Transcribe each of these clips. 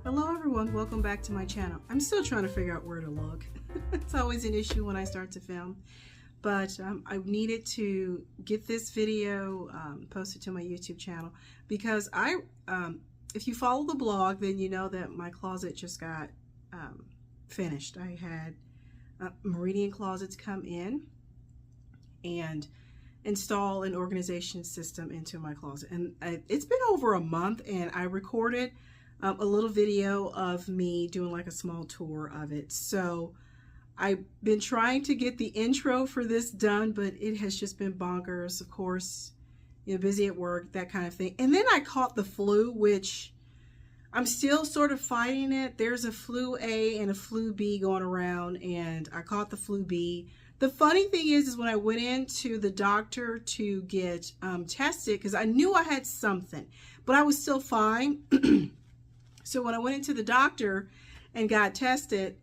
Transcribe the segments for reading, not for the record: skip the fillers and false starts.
Hello everyone, welcome back to my channel. I'm still trying to figure out where to look. It's always an issue when I start to film, but I needed to get this video posted to my YouTube channel because if you follow the blog, then you know that my closet just got finished. I had Meridian closets come in and install an organization system into my closet, and it's been over a month, and I recorded a little video of me doing like a small tour of it. So I've been trying to get the intro for this done, but it has just been bonkers. Of course, you know, busy at work, that kind of thing. And then I caught the flu, which I'm still sort of fighting it. There's a flu A and a flu B going around, and I caught the flu B. The funny thing is when I went into the doctor to get tested, because I knew I had something, but I was still fine. So when I went into the doctor and got tested,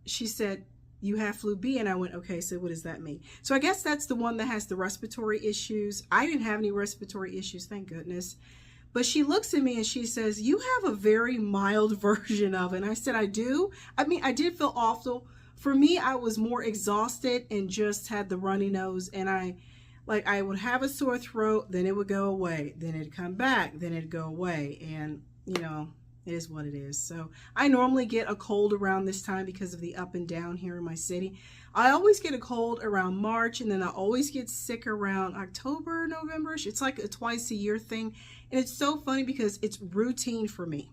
she said, "You have flu B." And I went, "Okay, so what does that mean?" So I guess that's the one that has the respiratory issues. I didn't have any respiratory issues, thank goodness. But she looks at me and she says, "You have a very mild version of it." And I said, "I do." I mean, I did feel awful. For me, I was more exhausted and just had the runny nose. And I would have a sore throat, then it would go away. Then it'd come back, then it'd go away. And, you know, it is what it is. So I normally get a cold around this time because of the up and down here in my city. I always get a cold around March, and then I always get sick around October, November. It's like a twice a year thing. And it's so funny because it's routine for me.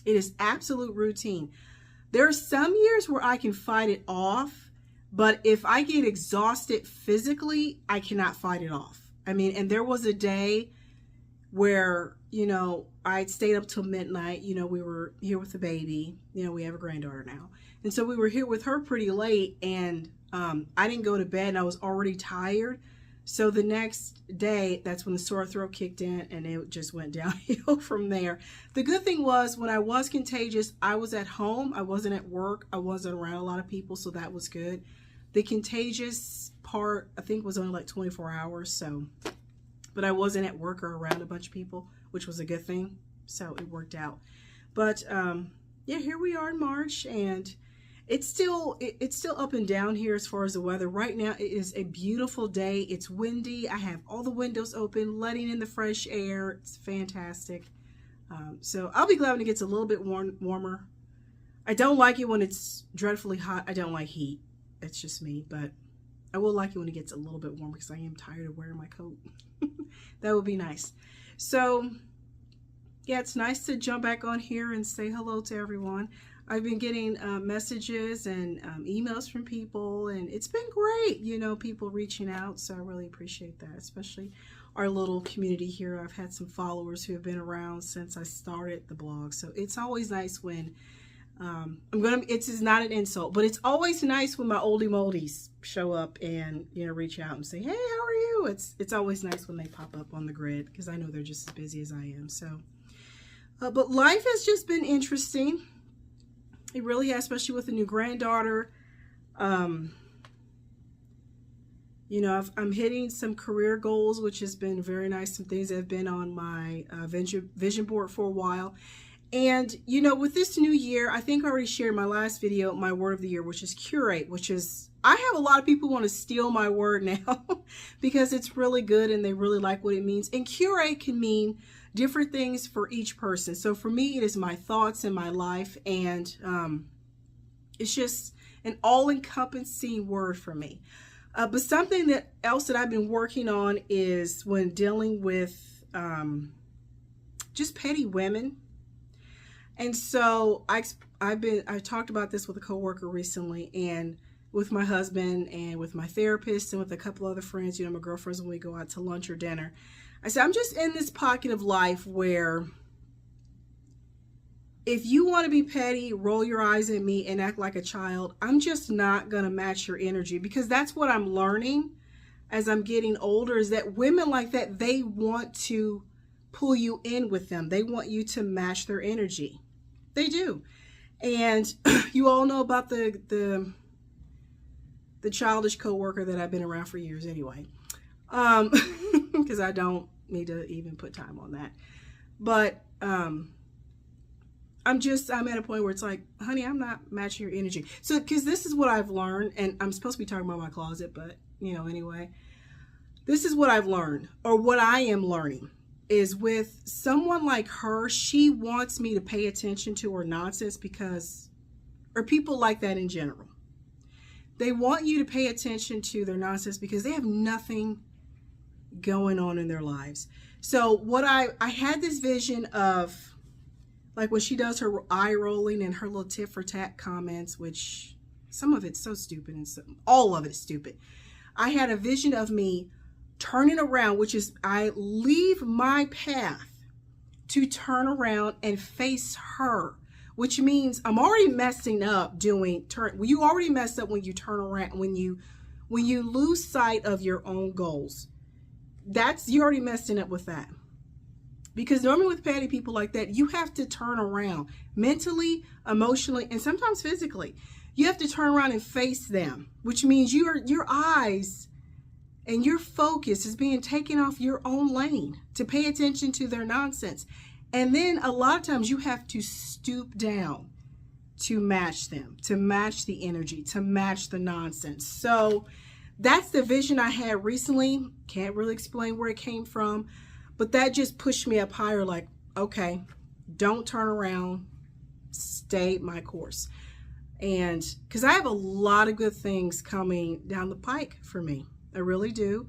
It is absolute routine. There are some years where I can fight it off, but if I get exhausted physically, I cannot fight it off. I mean, and there was a day where, you know, I stayed up till midnight. You know, we were here with the baby. You know, we have a granddaughter now. And so we were here with her pretty late, and I didn't go to bed, and I was already tired. So the next day, that's when the sore throat kicked in, and it just went downhill from there. The good thing was, when I was contagious, I was at home. I wasn't at work. I wasn't around a lot of people, so that was good. The contagious part, I think, was only like 24 hours, so... But I wasn't at work or around a bunch of people, which was a good thing. So it worked out. But yeah, here we are in March, and it's still up and down here as far as the weather. Right now, it is a beautiful day. It's windy. I have all the windows open, letting in the fresh air. It's fantastic. So I'll be glad when it gets a little bit warmer. I don't like it when it's dreadfully hot. I don't like heat. It's just me, but I will like it when it gets a little bit warmer because I am tired of wearing my coat. That would be nice. So yeah, it's nice to jump back on here and say hello to everyone. I've been getting messages and emails from people, and it's been great, you know, people reaching out. So I really appreciate that, especially our little community here. I've had some followers who have been around since I started the blog. So it's always nice when it's not an insult, but it's always nice when my oldie moldies show up and, you know, reach out and say, "Hey, how are you?" It's always nice when they pop up on the grid because I know they're just as busy as I am. So, but life has just been interesting. It really has, especially with a new granddaughter. You know, I'm hitting some career goals, which has been very nice. Some things that have been on my vision board for a while. And, you know, with this new year, I think I already shared in my last video, my word of the year, which is curate, which is, I have a lot of people want to steal my word now because it's really good and they really like what it means. And curate can mean different things for each person. So for me, it is my thoughts and my life. And it's just an all-encompassing word for me. But something else that I've been working on is when dealing with just petty women. And so I talked about this with a coworker recently, and with my husband, and with my therapist, and with a couple other friends, you know, my girlfriends, when we go out to lunch or dinner. I said, I'm just in this pocket of life where if you want to be petty, roll your eyes at me and act like a child, I'm just not going to match your energy, because that's what I'm learning as I'm getting older, is that women like that, they want to pull you in with them. They want you to match their energy. They do. And you all know about the childish coworker that I've been around for years anyway. Because I don't need to even put time on that. But I'm at a point where it's like, honey, I'm not matching your energy. So, because this is what I've learned, and I'm supposed to be talking about my closet, but, anyway, this is what I've learned, or what I am learning, is with someone like her, she wants me to pay attention to her nonsense or people like that in general. They want you to pay attention to their nonsense because they have nothing going on in their lives. So what I had this vision of, like when she does her eye rolling and her little tit for tat comments, which some of it's so stupid and all of it's stupid. I had a vision of me turning around, which is I leave my path to turn around and face her, which means I'm already messing up you already messed up when you turn around, when you lose sight of your own goals. You're already messing up with that. Because normally with petty people like that, you have to turn around mentally, emotionally, and sometimes physically. You have to turn around and face them, which means your eyes and your focus is being taken off your own lane to pay attention to their nonsense. And then a lot of times you have to stoop down to match them, to match the energy, to match the nonsense. So that's the vision I had recently. Can't really explain where it came from. But that just pushed me up higher, like, okay, don't turn around, stay my course. And because I have a lot of good things coming down the pike for me. I really do.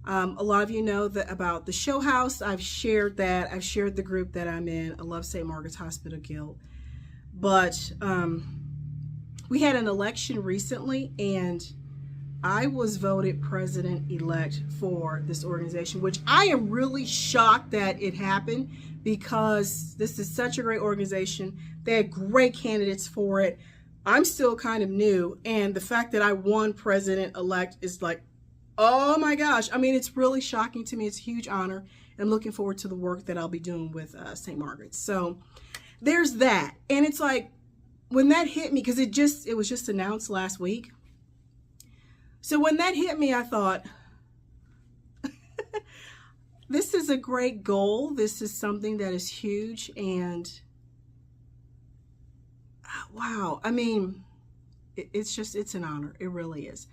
A lot of you know about the show house. I've shared that. I've shared the group that I'm in. I love St. Margaret's Hospital Guild. But we had an election recently, and I was voted president-elect for this organization, which I am really shocked that it happened because this is such a great organization. They had great candidates for it. I'm still kind of new, and the fact that I won president-elect is like, oh my gosh. I mean, it's really shocking to me. It's a huge honor. I'm looking forward to the work that I'll be doing with St. Margaret's. So there's that. And it's like, when that hit me, because it was just announced last week. So when that hit me, I thought, this is a great goal. This is something that is huge. And wow, I mean, it's an honor. It really is.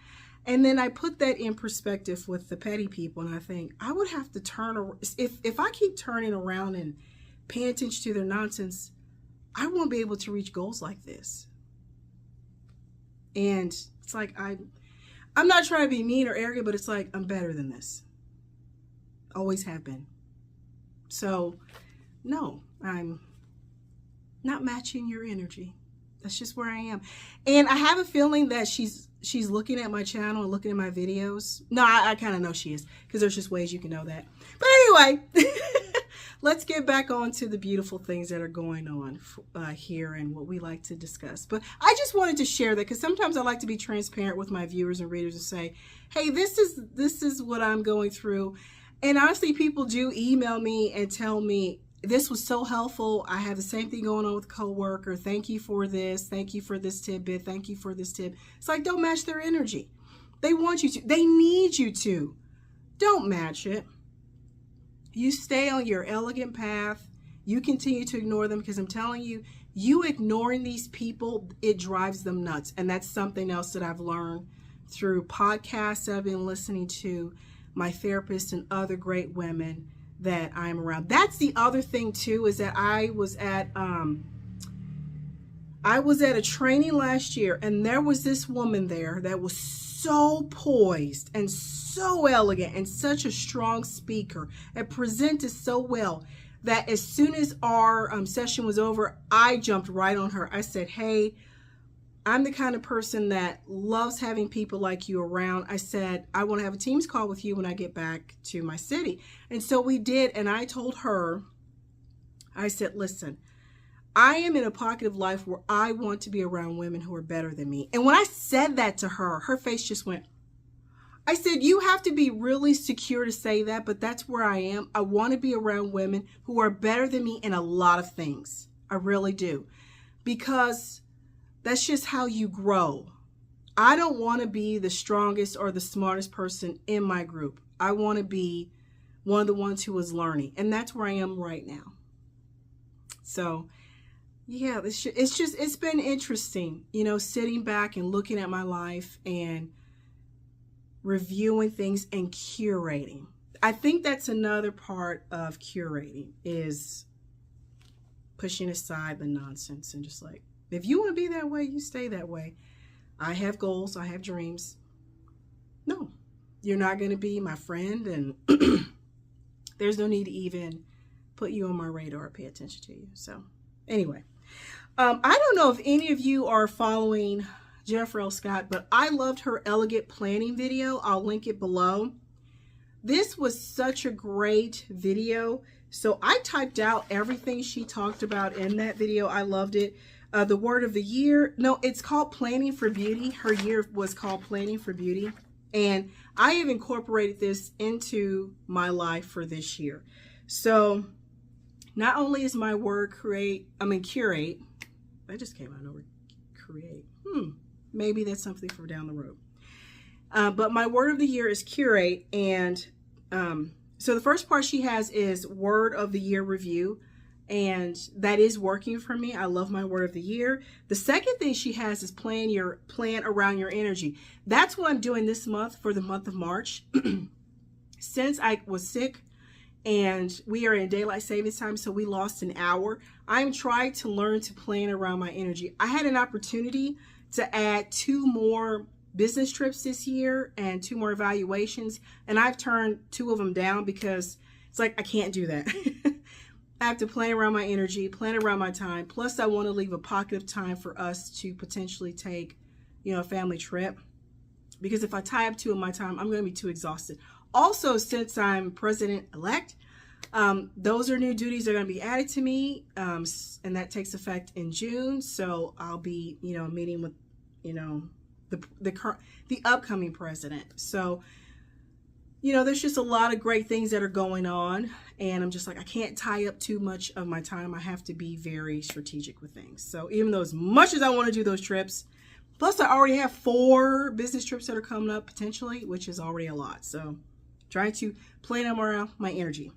And then I put that in perspective with the petty people. And I think I would have to if I keep turning around and paying attention to their nonsense, I won't be able to reach goals like this. And it's like, I'm not trying to be mean or arrogant, but it's like, I'm better than this. Always have been. So, no, I'm not matching your energy. That's just where I am. And I have a feeling that she's looking at my channel and looking at my videos. No, I kind of know she is, because there's just ways you can know that. But anyway, let's get back on to the beautiful things that are going on here and what we like to discuss. But I just wanted to share that because sometimes I like to be transparent with my viewers and readers and say, hey, this is what I'm going through. And honestly, people do email me and tell me, this was so helpful. I have the same thing going on with a coworker. Thank you for this. Thank you for this tidbit. Thank you for this tip. It's like, don't match their energy. They want you to. They need you to. Don't match it. You stay on your elegant path. You continue to ignore them, because I'm telling you, you ignoring these people, it drives them nuts. And that's something else that I've learned through podcasts that I've been listening to, my therapist and other great women that I'm around. That's the other thing too, is that I was at a training last year, and there was this woman there that was so poised and so elegant and such a strong speaker and presented so well that as soon as our session was over, I jumped right on her. I said, hey, I'm the kind of person that loves having people like you around. I said, I want to have a Teams call with you when I get back to my city. And so we did. And I told her, I said, listen, I am in a pocket of life where I want to be around women who are better than me. And when I said that to her, her face just went. I said, you have to be really secure to say that, but that's where I am. I want to be around women who are better than me in a lot of things. I really do. Because that's just how you grow. I don't want to be the strongest or the smartest person in my group. I want to be one of the ones who is learning. And that's where I am right now. So yeah, it's been interesting, you know, sitting back and looking at my life and reviewing things and curating. I think that's another part of curating, is pushing aside the nonsense and just like, if you want to be that way, you stay that way. I have goals, I have dreams. No, you're not going to be my friend, and there's no need to even put you on my radar or pay attention to you. So anyway, I don't know if any of you are following Jennifer L. Scott, but I loved her elegant planning video. I'll link it below. This was such a great video. So I typed out everything she talked about in that video. I loved it. The word of the year, no, it's called Planning for Beauty. Her year was called Planning for Beauty. And I have incorporated this into my life for this year. So not only is my word curate, that just came out over create. Maybe that's something for down the road. But my word of the year is curate. And so the first part she has is word of the year review. And that is working for me. I love my word of the year. The second thing she has is plan around your energy. That's what I'm doing this month for the month of March. Since I was sick and we are in daylight savings time, so we lost an hour, I'm trying to learn to plan around my energy. I had an opportunity to add 2 more business trips this year and 2 more evaluations, and I've turned 2 of them down because it's like, I can't do that. I have to plan around my energy, plan around my time. Plus, I want to leave a pocket of time for us to potentially take, you know, a family trip. Because if I tie up 2 of my time, I'm going to be too exhausted. Also, since I'm president-elect, those are new duties that are going to be added to me. And that takes effect in June. So I'll be, you know, meeting with, you know, the upcoming president. So, you know, there's just a lot of great things that are going on. And I'm just like, I can't tie up too much of my time. I have to be very strategic with things. So even though as much as I want to do those trips, plus I already have 4 business trips that are coming up potentially, which is already a lot. So trying to plan them around my energy.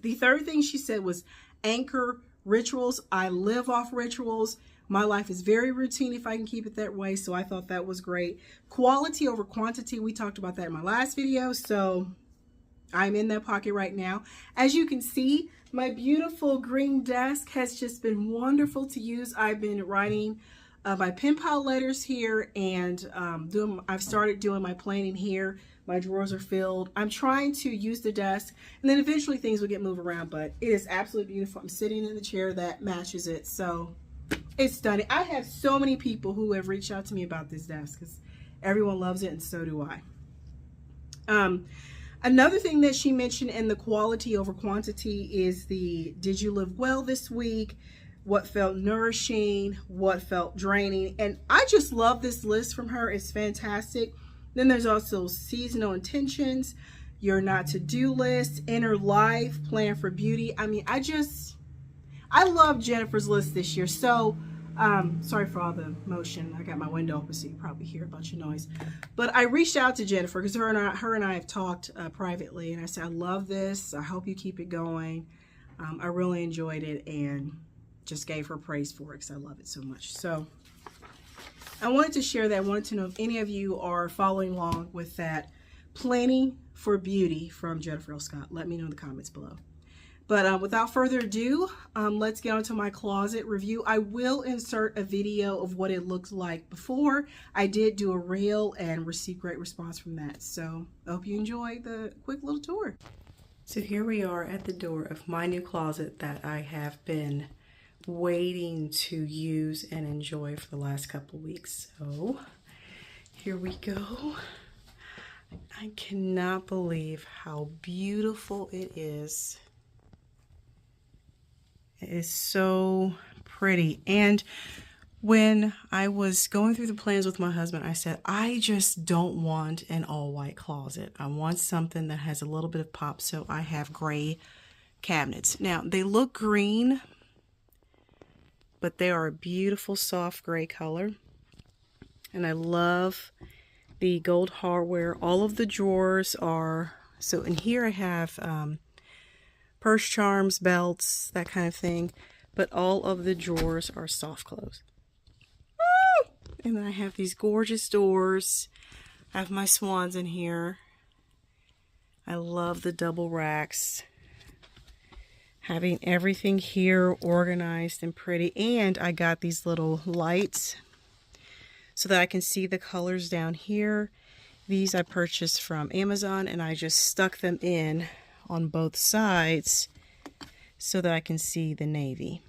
The third thing she said was anchor rituals. I live off rituals. My life is very routine if I can keep it that way. So I thought that was great. Quality over quantity. We talked about that in my last video. So I'm in that pocket right now. As you can see, my beautiful green desk has just been wonderful to use. I've been writing my pen pal letters here, and I've started doing my planning here. My drawers are filled. I'm trying to use the desk, and then eventually things will get moved around, but it is absolutely beautiful. I'm sitting in the chair that matches it, so it's stunning. I have so many people who have reached out to me about this desk because everyone loves it, and so do I. Another thing that she mentioned in the quality over quantity is the did you live well this week? What felt nourishing? What felt draining? And I just love this list from her. It's fantastic. Then there's also seasonal intentions, your not to-do list, inner life, plan for beauty. I mean, I love Jennifer's list this year. So sorry for all the motion. I got my window open, so you probably hear a bunch of noise. But I reached out to Jennifer because her and I have talked privately, and I said, I love this. I hope you keep it going. I really enjoyed it and just gave her praise for it because I love it so much. So I wanted to share that. I wanted to know if any of you are following along with that Planning for Beauty from Jennifer L. Scott. Let me know in the comments below. But without further ado, let's get onto my closet review. I will insert a video of what it looked like before. I did do a reel and received great response from that. So I hope you enjoy the quick little tour. So here we are at the door of my new closet that I have been waiting to use and enjoy for the last couple weeks. So here we go. I cannot believe how beautiful it is. It is so pretty. And when I was going through the plans with my husband, I said, I just don't want an all-white closet. I want something that has a little bit of pop, so I have gray cabinets. Now, they look green, but they are a beautiful soft gray color. And I love the gold hardware. All of the drawers are, so in here I have purse charms, belts, that kind of thing. but all of the drawers are soft close. And then I have these gorgeous doors. I have my swans in here. I love the double racks. Having everything here organized and pretty. And I got these little lights so that I can see the colors down here. These I purchased from Amazon, and I just stuck them in on both sides so that I can see the navy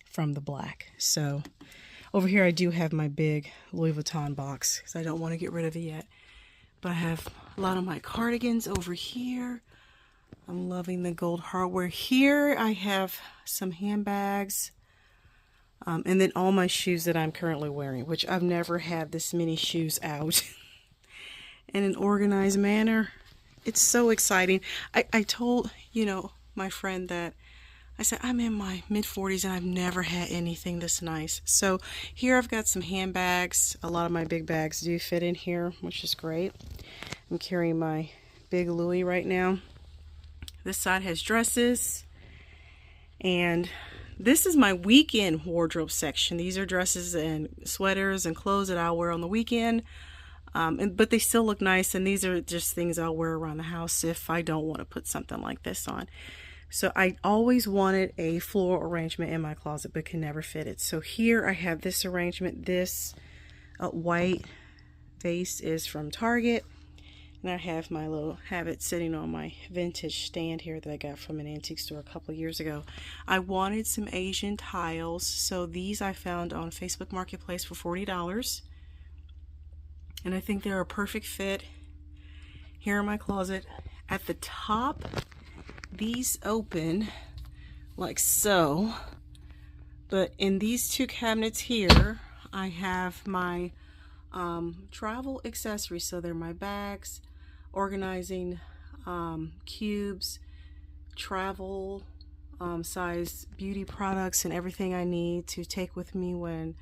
from the black. So over here I do have my big Louis Vuitton box because I don't want to get rid of it yet. But I have a lot of my cardigans over here. I'm loving the gold hardware. Here I have some handbags. And then all my shoes that I'm currently wearing, which I've never had this many shoes out in an organized manner. It's so exciting. I told, my friend that I said, I'm in my mid-40s and I've never had anything this nice. So here I've got some handbags. A lot of my big bags do fit in here, which is great. I'm carrying my big Louis right now. This side has dresses. And this is my weekend wardrobe section. These are dresses and sweaters and clothes that I'll wear on the weekend. But they still look nice. And these are just things I'll wear around the house if I don't want to put something like this on. So I always wanted a floral arrangement in my closet, but can never fit it. So here I have this arrangement. This white vase is from Target. And I have my little habit sitting on my vintage stand here that I got from an antique store a couple of years ago. I wanted some Asian tiles. So these I found on Facebook Marketplace for $40. And I think they're a perfect fit here in my closet. At the top, these open like so, but in these two cabinets here I have my travel accessories. So they're my bags, organizing cubes, travel size beauty products, and everything I need to take with me when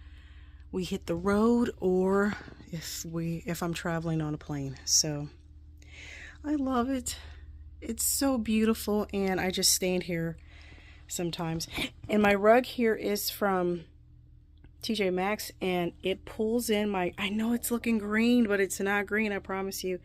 we hit the road, or if I'm traveling on a plane. So I love it. It's so beautiful, and I just stand here sometimes. And my rug here is from TJ Maxx, and it pulls in my, I know it's looking green, but it's not green, I promise you.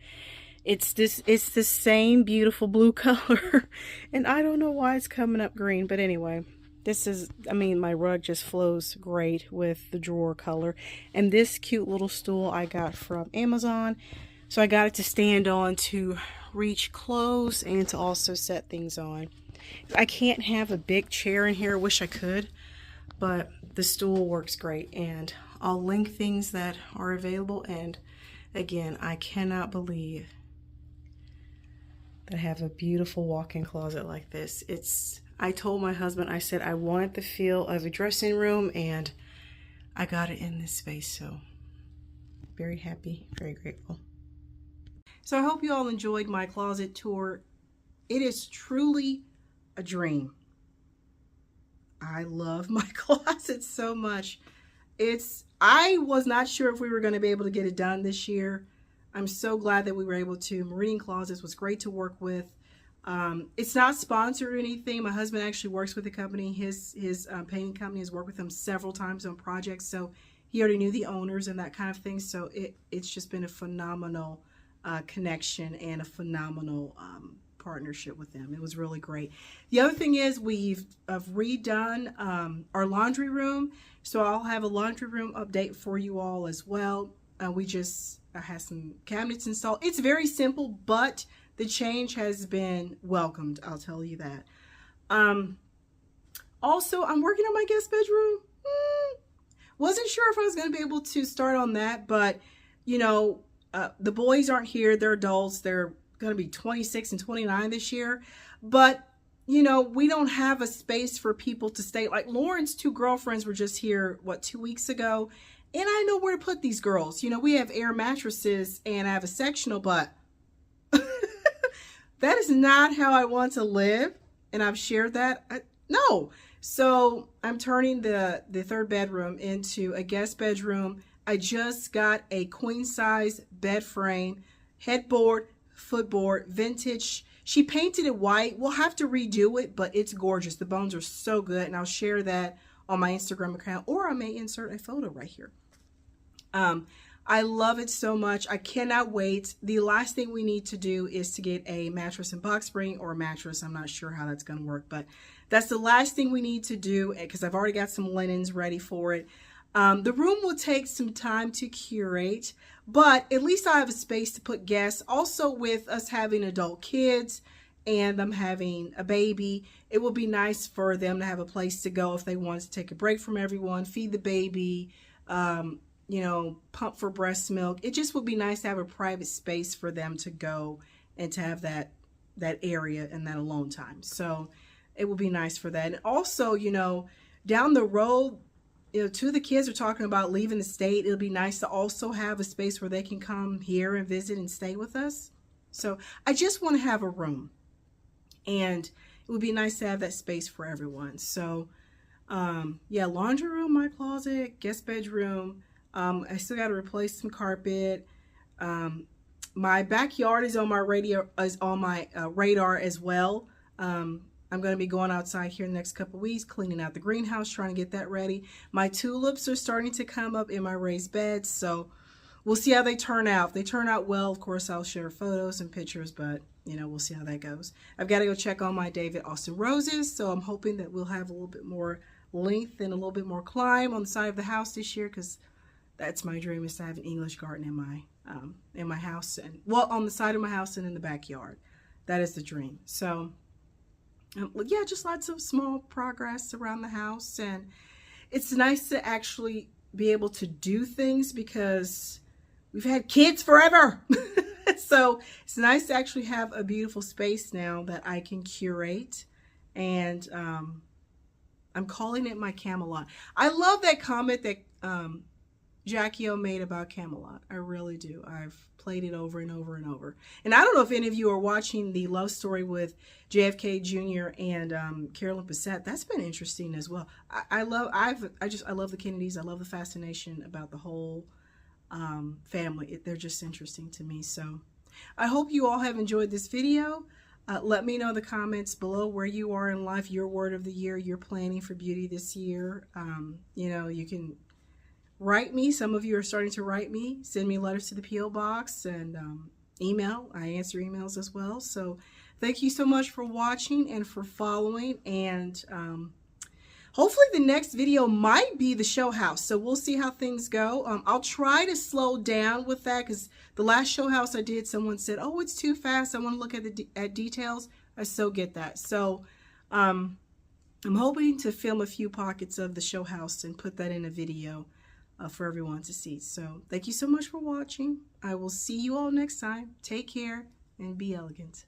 It's the same beautiful blue color. And I don't know why it's coming up green, but anyway, this is, my rug just flows great with the drawer color. And this cute little stool I got from Amazon. So I got it to stand on to reach clothes and to also set things on. I can't have a big chair in here. I wish I could, but the stool works great, and I'll link things that are available. And again, I cannot believe that I have a beautiful walk-in closet like this. I told my husband, I said I wanted the feel of a dressing room, and I got it in this space. So very happy, very grateful. So I hope you all enjoyed my closet tour. It is truly a dream. I love my closet so much. I was not sure if we were going to be able to get it done this year. I'm so glad that we were able to. Meridian Closets was great to work with. It's not sponsored or anything. My husband actually works with the company. His painting company has worked with them several times on projects, so he already knew the owners and that kind of thing. So it's just been a phenomenal connection and a phenomenal partnership with them. It was really great. The other thing is we've redone our laundry room, so I'll have a laundry room update for you all as well. We just had some cabinets installed. It's very simple, but the change has been welcomed, I'll tell you that. Also, I'm working on my guest bedroom. Wasn't sure if I was going to be able to start on that, but the boys aren't here. They're adults. They're going to be 26 and 29 this year. But, we don't have a space for people to stay. Like Lauren's two girlfriends were just here, 2 weeks ago? And I know where to put these girls. We have air mattresses and I have a sectional, but that is not how I want to live. And I've shared that. No. So I'm turning the third bedroom into a guest bedroom. I just got a queen size bed frame, headboard, footboard, vintage She painted it white. We'll have to redo it, but it's gorgeous. The bones are so good, and I'll share that on my Instagram account, or I may insert a photo right here. I love it so much. I cannot wait. The last thing we need to do is to get a mattress and box spring, or a mattress. I'm not sure how that's going to work, but that's the last thing we need to do, because I've already got some linens ready for it. The room will take some time to curate, but at least I have a space to put guests. Also, with us having adult kids and them having a baby, it will be nice for them to have a place to go if they want to take a break from everyone, feed the baby, you know, pump for breast milk. It just would be nice to have a private space for them to go and to have that area and that alone time. So it would be nice for that. And also, you know, down the road, you know, two of the kids are talking about leaving the state. It'll be nice to also have a space where they can come here and visit and stay with us. So I just want to have a room, and it would be nice to have that space for everyone. So yeah, laundry room, my closet, guest bedroom. I still got to replace some carpet. My backyard is on my radar as well. I'm going to be going outside here in the next couple of weeks, cleaning out the greenhouse, trying to get that ready. My tulips are starting to come up in my raised beds, so we'll see how they turn out. If they turn out well, of course, I'll share photos and pictures, but, you know, we'll see how that goes. I've got to go check on my David Austin roses, so I'm hoping that we'll have a little bit more length and a little bit more climb on the side of the house this year, because that's my dream, is to have an English garden in my house, and well, on the side of my house and in the backyard. That is the dream. So yeah, just lots of small progress around the house, and it's nice to actually be able to do things because we've had kids forever. So it's nice to actually have a beautiful space now that I can curate, and I'm calling it my Camelot. I love that comment that Jackie O made about Camelot. I really do. I've played it over and over and over. And I don't know if any of you are watching the love story with JFK Jr. and Carolyn Bessette. That's been interesting as well. I love the Kennedys. I love the fascination about the whole family. They're just interesting to me. So I hope you all have enjoyed this video. Let me know in the comments below where you are in life, your word of the year you're planning for beauty this year. You know, you can write me. Some of you are starting to write me. Send me letters to the P.O. box, and email. I answer emails as well. So thank you so much for watching and for following. And hopefully the next video might be the show house. So we'll see how things go. I'll try to slow down with that, because the last show house I did, someone said, oh, it's too fast. I want to look at details. I so get that. So I'm hoping to film a few pockets of the show house and put that in a video for everyone to see. So thank you so much for watching. I will see you all next time. Take care and be elegant.